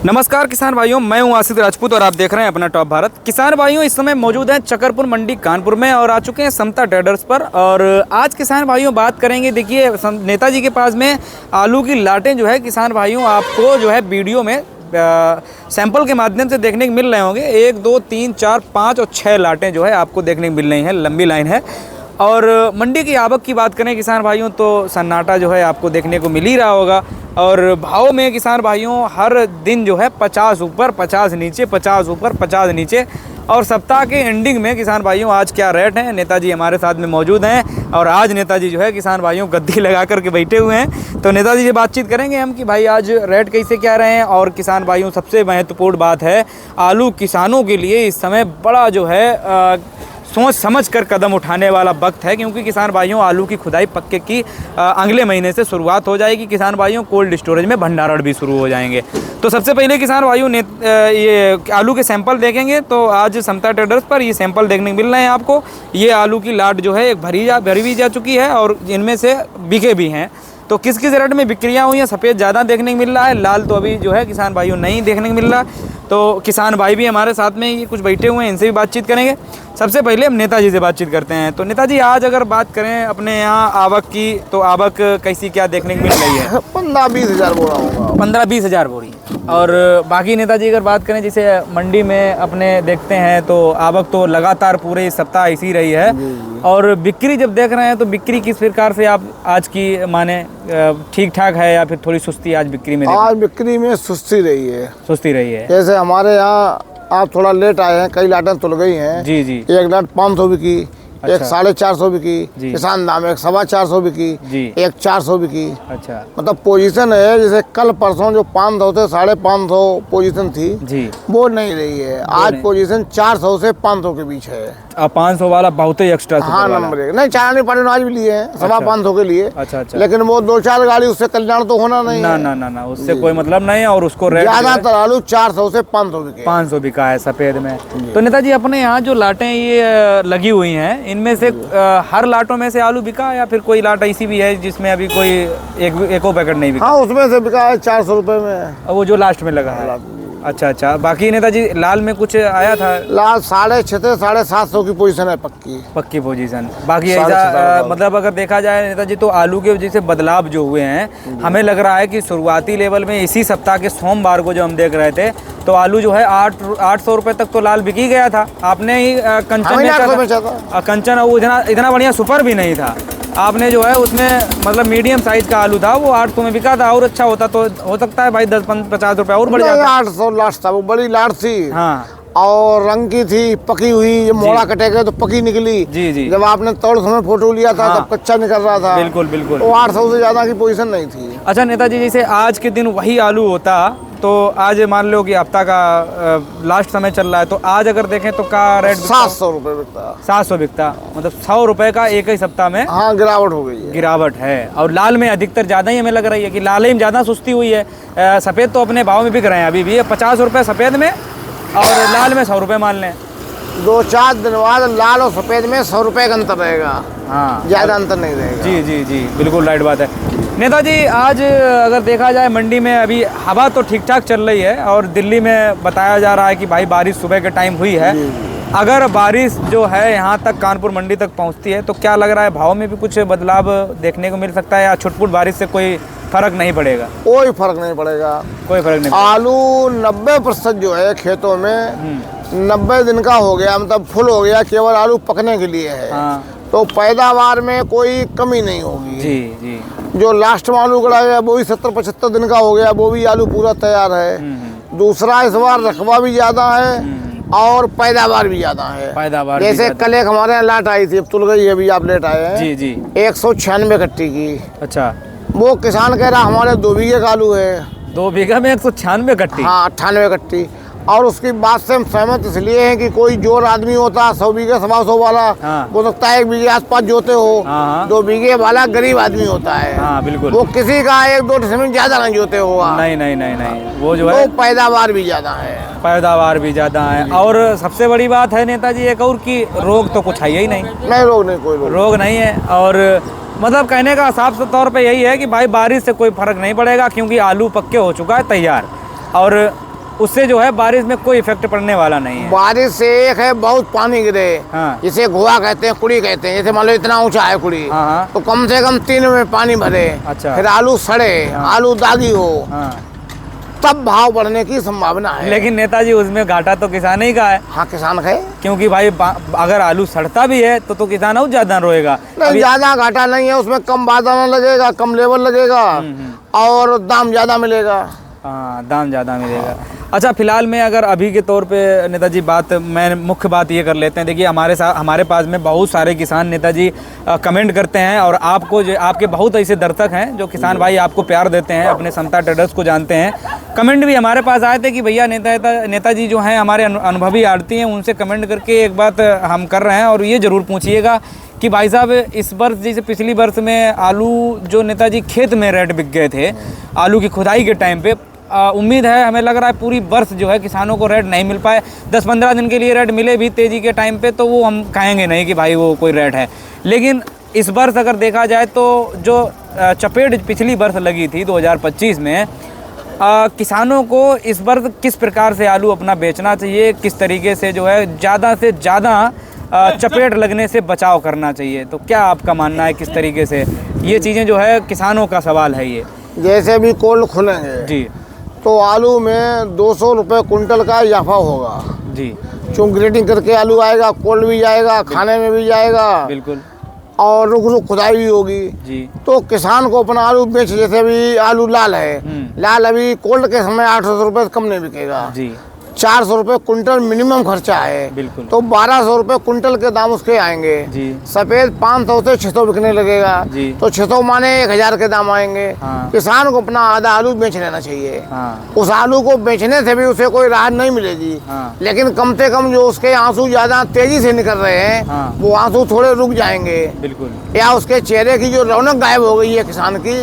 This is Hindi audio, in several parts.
नमस्कार किसान भाइयों, मैं हूं आसिफ राजपूत और आप देख रहे हैं अपना टॉप भारत। किसान भाइयों, इस समय मौजूद हैं चकरपुर मंडी कानपुर में और आ चुके हैं समता ट्रेडर्स पर। और आज किसान भाइयों बात करेंगे, देखिए नेताजी के पास में आलू की लाटें जो है किसान भाइयों आपको जो है वीडियो में सैंपल के माध्यम से देखने को मिल रहे होंगे। 1 2 3 4 5 और 6 लाटें जो है आपको देखने को मिल रही हैं, लंबी लाइन है। और मंडी की आवक की बात करें किसान भाइयों तो सन्नाटा जो है आपको देखने को मिल ही रहा होगा। और भाव में किसान भाइयों हर दिन जो है 50 ऊपर 50 नीचे, 50 ऊपर 50 नीचे। और सप्ताह के एंडिंग में किसान भाइयों आज क्या रेट हैं, नेताजी हमारे साथ में मौजूद हैं। और आज नेताजी जो है किसान भाइयों गद्दी लगा करके बैठे हुए हैं, तो नेताजी से बातचीत करेंगे हम कि भाई आज रेट कैसे क्या रहे हैं। और किसान भाइयों सबसे महत्वपूर्ण बात है, आलू किसानों के लिए इस समय बड़ा जो है सोच समझ कर कदम उठाने वाला वक्त है, क्योंकि किसान भाइयों आलू की खुदाई पक्के की अगले महीने से शुरुआत हो जाएगी। किसान भाइयों कोल्ड स्टोरेज में भंडारण भी शुरू हो जाएंगे। तो सबसे पहले किसान भाइयों ने ये आलू के सैंपल देखेंगे, तो आज समता ट्रेडर्स पर ये सैंपल देखने को मिल रहे हैं आपको। ये आलू की लाट जो है एक भरी भी जा चुकी है और इनमें से बिके भी हैं। तो किस किस रेट में बिक्रियाँ हुई हैं, सफ़ेद ज़्यादा देखने को मिल रहा है, लाल तो अभी जो है किसान भाइयों नहीं देखने को मिल रहा। तो किसान भाई भी हमारे साथ में ये कुछ बैठे हुए हैं, इनसे भी बातचीत करेंगे। सबसे पहले हम नेताजी से बातचीत करते हैं। तो नेताजी आज अगर बात करें अपने यहाँ आवक की, तो आवक कैसी क्या देखने को मिल रही है? 15-20 हज़ार बोरा होगा। 15-20 हज़ार बोरी। और बाकी नेताजी अगर बात करें जैसे मंडी में अपने देखते हैं तो आवक तो लगातार पूरे सप्ताह इसी रही है। और बिक्री जब देख रहे हैं तो बिक्री किस प्रकार से आप आज की माने ठीक ठाक है या फिर थोड़ी सुस्ती आज बिक्री में? आज बिक्री में सुस्ती रही है। सुस्ती रही है। जैसे हमारे यहाँ आप थोड़ा लेट आए हैं, कई लाटें तुल गई हैं। जी जी। एक लाट 500 बिकी, अच्छा। एक 450 बिकी, किसान दाम एक 425 बिकी, एक 400 बिकी। अच्छा, मतलब पोजीशन है जैसे कल परसों जो 500 से 550 पोजीशन थी जी, वो नहीं रही है। आज पोजीशन 400 से 500 के बीच है। 500 वाला बहुत ही एक्स्ट्रा। हाँ नंबर एक नहीं, 4 पानी आज भी लिए हैं 550 के लिए। अच्छा अच्छा। लेकिन वो 2-4 गाड़ी उससे कल्याण तो होना नहीं ना है। ना ना ना, उससे कोई मतलब नहीं है। और उसको रेट ज्यादातर आलू 400 से 500 बिके। 500 बिका है सफेद में। तो नेताजी अपने यहाँ जो लाटें ये लगी हुई हैं, इनमें से हर लाटों में से आलू बिका या फिर कोई लाट ऐसी भी है जिसमें अभी कोई एको पैकेट नहीं बिका? हाँ उसमें से बिका है 400 रुपए में, वो जो लास्ट में लगा है। अच्छा अच्छा। बाकी नेताजी लाल में कुछ आया था? लाल 650 से 750 की पोजीशन है, पक्की पोजीशन। बाकी ऐसा मतलब अगर देखा जाए नेताजी तो आलू के जैसे बदलाव जो हुए हैं, हमें लग रहा है कि शुरुआती लेवल में इसी सप्ताह के सोमवार को जो हम देख रहे थे तो आलू जो है 800 रुपए तक तो लाल बिकी गया था। आपने ही कंचन वो इतना बढ़िया सुपर भी नहीं था। आपने जो है उसमें मतलब मीडियम साइज का आलू था, वो 800 में बिका था। और अच्छा होता तो हो सकता है भाई 10-50 रुपए और बढ़ जाता। 800 लास्ट था, वो बड़ी लाट थी। हाँ। और रंग की थी, पकी हुई। जब मोड़ा कटेगा तो पकी निकली। जी जी। जब आपने तौड़ समय फोटो लिया था तब कच्चा निकल रहा था। बिल्कुल बिल्कुल। वो 800 से ज्यादा की पोजीशन नहीं थी। अच्छा नेताजी, जैसे आज के दिन वही आलू होता तो आज मान लो कि हफ्ता का लास्ट समय चल रहा है, तो आज अगर देखें तो का रेट 700 रुपए बिकता। 700 बिकता, मतलब 100 रुपए का एक ही सप्ताह में। हाँ गिरावट हो गई है। गिरावट है। और लाल में अधिकतर ज्यादा ही हमें लग रही है कि लाल ही में ज्यादा सुस्ती हुई है। सफेद तो अपने भाव में बिक रहे हैं अभी भी 50 रुपए सफेद में और लाल में 100 रुपए मान लें। 2-4 दिन बाद लाल और सफेद में 100 रुपए का अंतर रहेगा। हाँ, ज्यादा अंतर नहीं रहेगा। जी जी जी, बिल्कुल राइट बात है। नेताजी आज अगर देखा जाए मंडी में अभी हवा तो ठीक ठाक चल रही है और दिल्ली में बताया जा रहा है कि भाई बारिश सुबह के टाइम हुई है। अगर बारिश जो है यहाँ तक कानपुर मंडी तक पहुँचती है तो क्या लग रहा है भाव में भी कुछ बदलाव देखने को मिल सकता है या छुटपुट बारिश से कोई फर्क नहीं पड़ेगा? कोई फर्क नहीं पड़ेगा। कोई फर्क नहीं। आलू 90% जो है खेतों में 90 दिन का हो गया, मतलब फुल हो गया, केवल आलू पकने के लिए है। हाँ। तो पैदावार में कोई कमी नहीं होगी। जी जी। जो लास्ट में आलू गड़ा गया वो भी 70-75 दिन का हो गया, वो भी आलू पूरा तैयार है। दूसरा इस बार रकबा भी ज्यादा है और पैदावार भी ज्यादा है। पैदावार जैसे कल एक हमारे यहाँ लाट आई थी, अब तुल गई, अभी आप लेट आए हैं। जी जी। 196 कट्टी की। अच्छा। वो किसान कह रहा हमारे 2 बीघे का आलू है। 2 बीघा में 196 कट्टी? हाँ 98 कट्टी। और उसकी बात से हम सहमत इसलिए हैं कि कोई जोर आदमी होता 100 बीघे 125 वाला, हो सकता है 1 बीघे आसपास जोते हो। 2 बीघे वाला गरीब आदमी होता है। हाँ बिल्कुल। वो किसी का 1-2 डिसमिल ज्यादा नहीं जोते होगा। नहीं नहीं नहीं नहीं, वो जो है पैदावार भी ज्यादा है। पैदावार भी ज्यादा है। और सबसे बड़ी बात है नेताजी एक और कि रोग तो कुछ है ही नहीं। नहीं रोग नहीं, कोई रोग नहीं है। और मतलब कहने का साफ तौर पे यही है कि भाई बारिश से कोई फर्क नहीं पड़ेगा क्योंकि आलू पक्के हो चुका है तैयार। और उससे जो है बारिश में कोई इफेक्ट पड़ने वाला नहीं है। बारिश से एक है बहुत पानी गिरे, हाँ। जिसे गोवा कहते हैं, कुड़ी कहते हैं, जैसे मान लो इतना ऊंचा है कुड़ी, हाँ। तो कम से कम 3 में पानी भरे, अच्छा। फिर आलू सड़े, आलू दागी हो, हाँ। तब भाव बढ़ने की संभावना है। लेकिन नेताजी उसमें घाटा तो किसान ही का है। हाँ, किसान का है, क्योंकि भाई अगर आलू सड़ता भी है तो किसान और ज्यादा रोएगा। नहीं, ज्यादा घाटा नहीं है उसमें, कम बादाना लगेगा, कम लेबर लगेगा और दाम ज्यादा मिलेगा। हाँ, दाम ज़्यादा मिलेगा। अच्छा, फिलहाल में अगर अभी के तौर पे नेताजी मैं मुख्य बात ये कर लेते हैं, देखिए हमारे पास में बहुत सारे किसान नेताजी कमेंट करते हैं, और आपको जो आपके बहुत ऐसे दर्शक हैं जो किसान भाई आपको प्यार देते हैं, अपने समता ट्रेडर्स को जानते हैं। कमेंट भी हमारे पास आए थे कि भैया नेताजी जो हैं हमारे अनुभवी आड़ती हैं, उनसे कमेंट करके एक बात हम कर रहे हैं, और ये ज़रूर पूछिएगा कि भाई साहब इस वर्ष जैसे पिछली वर्ष में आलू जो नेताजी खेत में रेट बिक गए थे आलू की खुदाई के टाइम पे, उम्मीद है, हमें लग रहा है पूरी वर्ष जो है किसानों को रेट नहीं मिल पाए। 10-15 दिन के लिए रेट मिले भी तेज़ी के टाइम पे, तो वो हम कहेंगे नहीं कि भाई वो कोई रेट है। लेकिन इस वर्ष अगर देखा जाए तो जो चपेट पिछली वर्ष लगी थी 2025 में, किसानों को इस वर्ष किस प्रकार से आलू अपना बेचना चाहिए, किस तरीके से जो है ज़्यादा से ज़्यादा चपेट लगने से बचाव करना चाहिए, तो क्या आपका मानना है किस तरीके से ये चीज़ें जो है किसानों का सवाल है ये? जैसे भी कोल्ड खुलेंगे जी, तो आलू में 200 रुपये कुंटल का इजाफा होगा जी, क्यों ग्रेडिंग करके आलू आएगा, कोल्ड भी जाएगा, खाने में भी जाएगा, बिल्कुल, और रुक खुदाई भी होगी जी। तो किसान को अपना आलू बेच, जैसे अभी आलू लाल है, लाल अभी कोल्ड के समय 800 रुपये कम नहीं बिकेगा जी, 400 रुपये कुंटल मिनिमम खर्चा है, बिल्कुल, तो 1200 रुपये कुंटल के दाम उसके आएंगे जी। सफेद 500 से 600 बिकने लगेगा, जी। तो 600 माने 1000 के दाम आएंगे। हाँ। किसान को अपना आधा आलू बेच लेना चाहिए। हाँ। उस आलू को बेचने से भी उसे कोई राहत नहीं मिलेगी, हाँ। लेकिन कम से कम जो उसके आंसू ज्यादा तेजी से निकल रहे हैं, हाँ। वो आंसू थोड़े रुक जाएंगे, बिल्कुल, या उसके चेहरे की जो रौनक गायब हो गई है किसान की।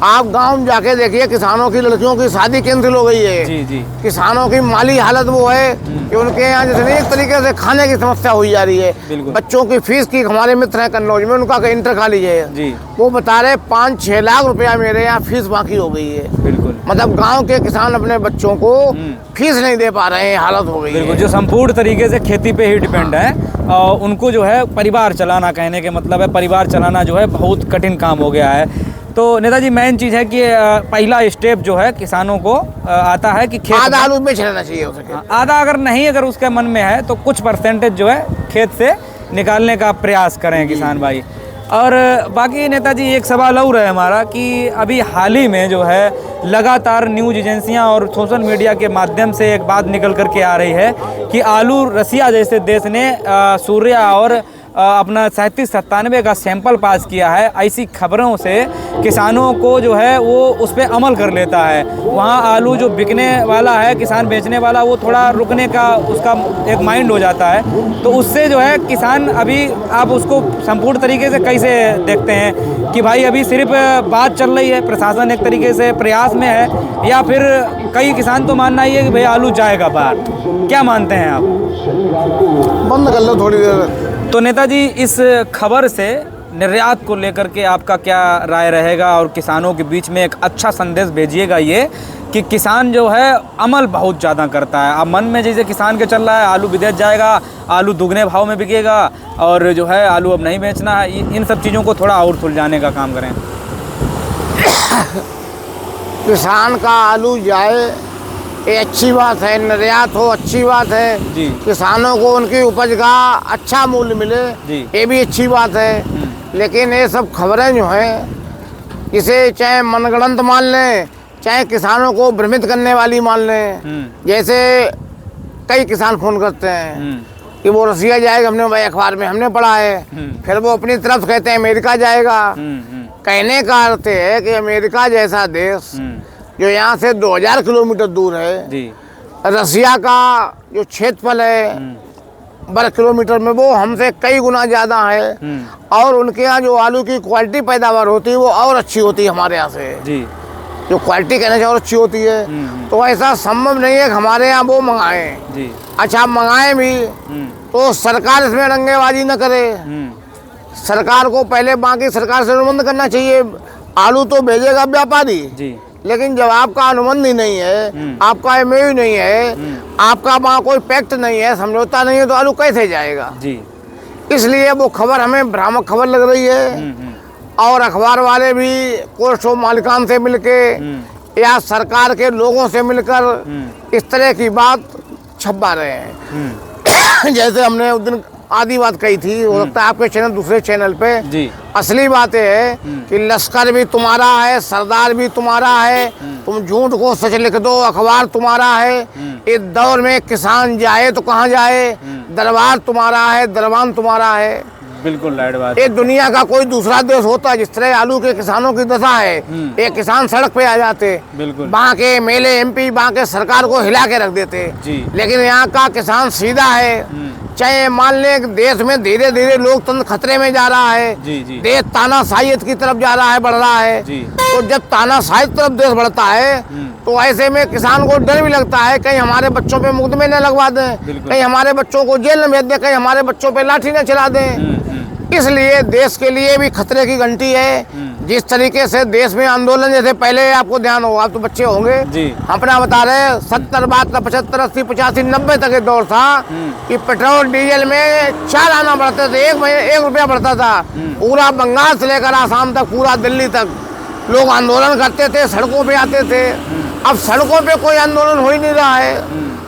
आप गांव में जाके देखिए, किसानों की लड़कियों की शादी कैंसिल हो गई है। जी, जी, किसानों की माली हालत वो है कि उनके यहाँ जैसे एक तरीके से खाने की समस्या हुई जा रही है। बिल्कुल। बच्चों की फीस की, हमारे मित्र हैं कन्नौज में, उनका इंटर कॉलेज है जी, वो बता रहे 5-6 लाख रुपया मेरे यहाँ फीस बाकी हो गई है। बिल्कुल, मतलब गांव के किसान अपने बच्चों को फीस नहीं दे पा रहे हैं, हालत हो गई बिल्कुल, है। जो संपूर्ण तरीके से खेती पे ही डिपेंड है, उनको जो है परिवार चलाना, कहने के मतलब है परिवार चलाना जो है बहुत कठिन काम हो गया है। तो नेताजी मेन चीज़ है कि पहला स्टेप जो है किसानों को आता है कि खेत आधा आलू बेच लेना चाहिए उसे। आधा अगर उसके मन में है तो कुछ परसेंटेज जो है खेत से निकालने का प्रयास करें किसान भाई। और बाकी नेताजी एक सवाल और है हमारा कि अभी हाल ही में जो है लगातार न्यूज़ एजेंसियां और सोशल मीडिया के माध्यम से एक बात निकल करके आ रही है कि आलू रसिया जैसे देश ने सूर्या और अपना 37-97 का सैंपल पास किया है। ऐसी खबरों से किसानों को जो है वो उस पर अमल कर लेता है। वहाँ आलू जो बिकने वाला है, किसान बेचने वाला, वो थोड़ा रुकने का उसका एक माइंड हो जाता है। तो उससे जो है किसान, अभी आप उसको संपूर्ण तरीके से कैसे देखते हैं कि भाई अभी सिर्फ बात चल रही है, प्रशासन एक तरीके से प्रयास में है, या फिर कई किसान तो मानना ही है कि भाई आलू जाएगा बाहर? क्या मानते हैं आप? बंद कर लो थोड़ी देर। तो नेताजी इस खबर से निर्यात को लेकर के आपका क्या राय रहेगा, और किसानों के बीच में एक अच्छा संदेश भेजिएगा ये कि किसान जो है अमल बहुत ज़्यादा करता है। अब मन में जैसे किसान के चल रहा है आलू विदेश जाएगा, आलू दुगने भाव में बिकेगा, और जो है आलू अब नहीं बेचना है, इन सब चीज़ों को थोड़ा और सुलझाने का काम करें। किसान का आलू जाए ये अच्छी बात है, निर्यात हो अच्छी बात है जी। किसानों को उनकी उपज का अच्छा मूल्य मिले जी। ये भी अच्छी बात है। लेकिन ये सब खबरें जो हैं, इसे चाहे मनगढ़ंत मान लें, चाहे किसानों को भ्रमित करने वाली मान लें। जैसे कई किसान फोन करते हैं कि वो रसिया जाएगा, हमने भाई अखबार में हमने पढ़ा है, फिर वो अपनी तरफ कहते हैं अमेरिका जाएगा। कहने का अर्थ है कि अमेरिका जैसा देश जो यहाँ से 2000 किलोमीटर दूर है जी, रसिया का जो क्षेत्रफल है वर्ग किलोमीटर में, वो हमसे कई गुना ज़्यादा है, और उनके यहाँ जो आलू की क्वालिटी पैदावार होती है वो और अच्छी होती है हमारे यहाँ से जी, जो क्वालिटी कहने से और अच्छी होती है। तो ऐसा संभव नहीं है कि हमारे यहाँ वो मंगाएं जी। अच्छा मंगाएं भी तो सरकार इसमें रंगेबाजी न करे। सरकार को पहले बाकी सरकार से अनुबंध करना चाहिए। आलू तो भेजेगा व्यापारी जी, लेकिन जब आपका अनुबंध ही नहीं है, आपका एमओयू ही नहीं है, आपका वहाँ कोई पैक्ट नहीं है, समझौता नहीं है, तो आलू कैसे जाएगा जी। इसलिए वो खबर हमें भ्रामक खबर लग रही है। और अखबार वाले भी कोर्सो मालिकान से मिलके या सरकार के लोगों से मिलकर इस तरह की बात छपवा रहे हैं। जैसे हमने उस दिन आधी बात कही थी, हो सकता है आपके चैनल दूसरे चैनल पे जी। असली बात है कि लश्कर भी तुम्हारा है, सरदार भी तुम्हारा है, तुम झूठ को सच लिख दो, अखबार तुम्हारा है। इस दौर में किसान जाए तो कहाँ जाए, दरबार तुम्हारा है, दरबान तुम्हारा है। बिल्कुल राइट बात। ये दुनिया का कोई दूसरा देश होता जिस तरह आलू के किसानों की दशा है, एक किसान सड़क पे आ जाते, बिल्कुल। वहाँ के एमएलए एमपी वहाँ के सरकार को हिला के रख देते जी। लेकिन यहाँ का किसान सीधा है। चाहे मान लें देश में धीरे धीरे लोकतंत्र खतरे में जा रहा है, जी जी। देश तानाशाहियत की तरफ जा रहा है, बढ़ रहा है जी। तो जब तानाशाही की तरफ देश बढ़ता है तो ऐसे में किसान को डर भी लगता है कहीं हमारे बच्चों पे मुकदमे न लगवा दें, कहीं हमारे बच्चों को जेल न भेज दें, कहीं हमारे बच्चों पे लाठी न चला दें। इसलिए देश के लिए भी खतरे की घंटी है। जिस तरीके से देश में आंदोलन जैसे पहले आपको ध्यान हो, आप तो बच्चे होंगे जी। अपना बता रहे 70 75 80 85 90 तक एक दौर था कि पेट्रोल डीजल में 4 आना बढ़ते थे, 1 रुपया बढ़ता था। पूरा बंगाल से लेकर आसाम तक, पूरा दिल्ली तक लोग आंदोलन करते थे, सड़कों पे आते थे। अब सड़कों पे कोई आंदोलन हो ही नहीं रहा है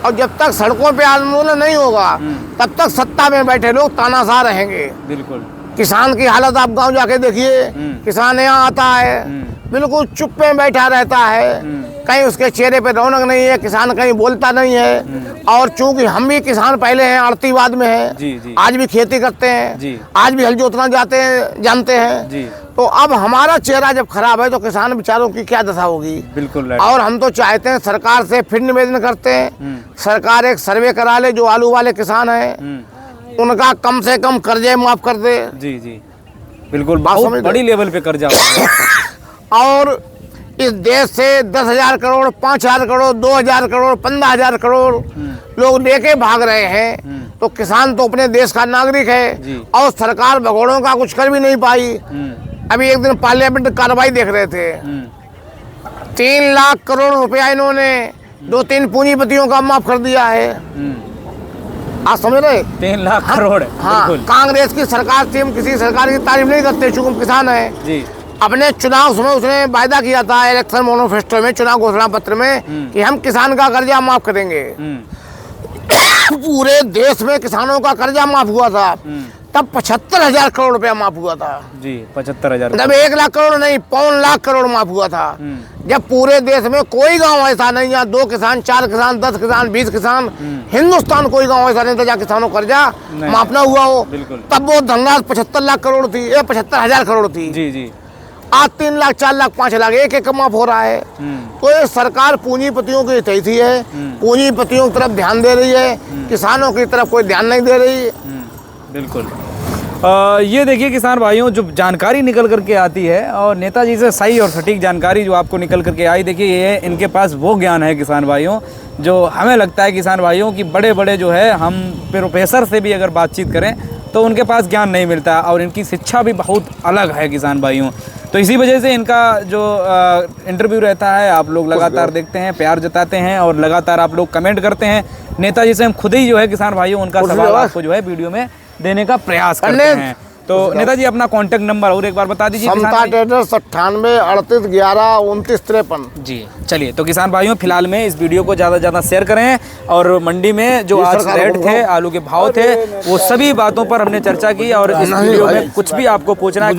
और जब तक सड़कों पे आंदोलन नहीं होगा तब तक सत्ता में बैठे लोग तानाशाह रहेंगे। बिल्कुल। किसान की हालत आप गांव जाके देखिए, किसान यहाँ आता है बिल्कुल चुप में बैठा रहता है, कहीं उसके चेहरे पे रौनक नहीं है, किसान कहीं बोलता नहीं है। और चूंकि हम भी किसान पहले हैं, आड़तीवाद में हैं, जी जी। आज भी खेती करते हैं जी। आज भी हल जोतना जाते हैं, जानते हैं जी। तो अब हमारा चेहरा जब खराब है तो किसान बेचारों की क्या दशा होगी। बिल्कुल राइट। और हम तो चाहते हैं, सरकार से फिर निवेदन करते हैं, सरकार एक सर्वे करा ले, जो आलू वाले किसान हैं उनका कम से कम कर्जे माफ कर दे। जी जी बिल्कुल। बहुत बड़ी लेवल पे कर्जा और इस देश से 10,000 करोड़ 5,000 करोड़ 2,000 करोड़ 15,000 करोड़ लोग लेके भाग रहे हैं तो किसान तो अपने देश का नागरिक है और सरकार भगोड़ों का कुछ कर भी नहीं पाई। अभी एक दिन पार्लियामेंट कार्रवाई देख रहे थे, 3 लाख करोड़ रुपया इन्होंने 2-3 पूंजीपतियों का माफ कर दिया है। आप समझ रहे, 3 लाख करोड़। हाँ, कांग्रेस की सरकार थी, हम किसी सरकार की तारीफ नहीं करते चूंकि हम किसान हैं जी। अपने चुनाव समय उसने वायदा किया था इलेक्शन मैनिफेस्टो में, चुनाव घोषणा पत्र में कि हम किसान का कर्जा माफ करेंगे। पूरे देश में किसानों का कर्जा माफ हुआ था तब 75,000 करोड़ रुपया माफ हुआ था जी। 75,000 जब 1 लाख करोड़ नहीं 5 लाख करोड़ माफ हुआ था। जब पूरे देश में कोई गांव ऐसा नहीं जहाँ 2 किसान 4 किसान 10 किसान 20 किसान, हिंदुस्तान कोई गांव ऐसा नहीं था जहाँ किसानों को कर्जा माफ ना हुआ हो। तब वो धनराशि 75 लाख करोड़ थी, 75,000 करोड़ थी। जी जी। आज 3 लाख 4 लाख 5 लाख एक माफ हो रहा है। तो ये सरकार पूंजीपतियों की हितैषी है, पूंजीपतियों की तरफ ध्यान दे रही है, किसानों की तरफ कोई ध्यान नहीं दे रही। बिल्कुल। ये देखिए किसान भाइयों, जो जानकारी निकल करके आती है और नेताजी से सही और सटीक जानकारी जो आपको निकल करके आई, देखिए ये इनके पास वो ज्ञान है किसान भाइयों जो हमें लगता है किसान भाइयों की बड़े बड़े जो है हम प्रोफेसर से भी अगर बातचीत करें तो उनके पास ज्ञान नहीं मिलता और इनकी शिक्षा भी बहुत अलग है किसान भाइयों। तो इसी वजह से इनका जो इंटरव्यू रहता है आप लोग लगातार देखते हैं, प्यार जताते हैं और लगातार आप लोग कमेंट करते हैं। नेताजी से हम खुद ही जो है किसान भाइयों उनका सवाल आपको जो है वीडियो में देने का प्रयास करते हैं। तो नेताजी अपना कांटेक्ट नंबर और एक बार बता दीजिए। समता ट्रेडर्स 98 38 11 29 53। जी चलिए, तो किसान भाइयों फिलहाल में इस वीडियो को ज़्यादा से ज़्यादा शेयर करें और मंडी में जो आज रेट थे, आलू के भाव थे, वो सभी बातों पर हमने चर्चा की और इस वीडियो में कुछ भी आपको पूछना है